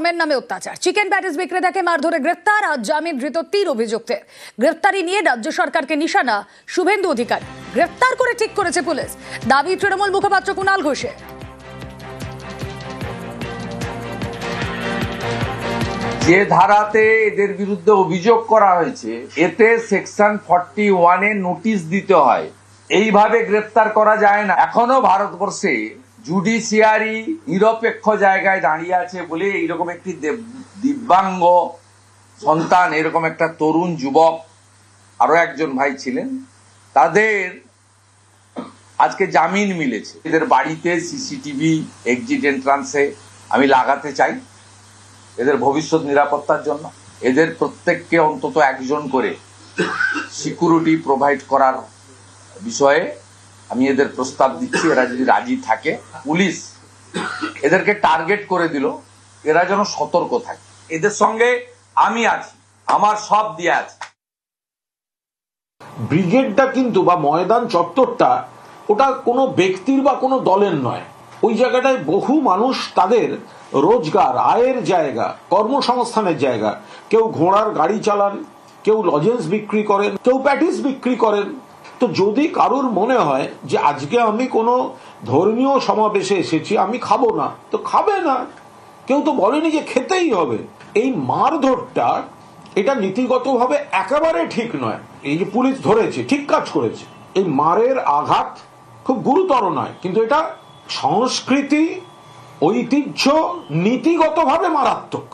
ধর্মের নামে অত্যাচার, চিকেন প্যাটিস বিক্রেতাকে মারধরে গ্রেফতার, আজ জামিন ধৃত 3 অভিযুক্তের। গ্রেফতারি নিয়ে রাজ্য সরকারকে নিশানা শুভেন্দু অধিকারী। গ্রেফতার করে ঠিক করেছে পুলিশ, দাবি তৃণমূল মুখপাত্র কুণাল ঘোষের। যে ধারাতে এদের বিরুদ্ধে অভিযোগ করা হয়েছে এতে সেকশন 41 এ নোটিশ দিতে হয়, এইভাবে গ্রেফতার করা যায় না। এখনো ভারতবর্ষে জুডিশিয়ারি নিরপেক্ষ জায়গায় দাঁড়িয়ে আছে বলে এইরকম একটি দিব্যাঙ্গ সন্তান, এরকম একটা তরুণ যুবক, আরো একজন ভাই ছিলেন, তাদের আজকে জামিন মিলেছে। এদের বাড়িতে সিসিটিভি এক্সিট এন্ট্রান্সে আমি লাগাতে চাই এদের ভবিষ্যৎ নিরাপত্তার জন্য। এদের প্রত্যেককে অন্তত একজন করে সিকিউরিটি প্রোভাইড করার বিষয়ে আমি এদের প্রস্তাব দিচ্ছি। এরা যদি রাজি থাকে, পুলিশ এদেরকে টার্গেট করে দিল, এরা যেন সতর্ক থাকে। এদের সঙ্গে আমি আছি, আমার সব দিয়ে আছে। ব্রিগেডটা কিন্তু বা ময়দান চত্বরটা ওটা কোনো ব্যক্তির বা কোনো দলের নয়। ওই জায়গাটায় বহু মানুষ তাদের রোজগার, আয়ের জায়গা, কর্মসংস্থানের জায়গা। কেউ ঘোড়ার গাড়ি চালান, কেউ লজেন্স বিক্রি করেন, কেউ প্যাটিস বিক্রি করেন। তো যদি কারোর মনে হয় যে আজকে আমি কোনো ধর্মীয় সমাবেশে এসেছি, আমি খাবো না, তো খাবে না। কেউ তো বলেনি যে খেতেই হবে। এই মারধরটা এটা নীতিগতভাবে একেবারে ঠিক নয়। এই যে পুলিশ ধরেছে, ঠিক কাজ করেছে। এই মারের আঘাত খুব গুরুতর নয়, কিন্তু এটা সংস্কৃতি, ঐতিহ্য, নীতিগতভাবে মারাত্মক।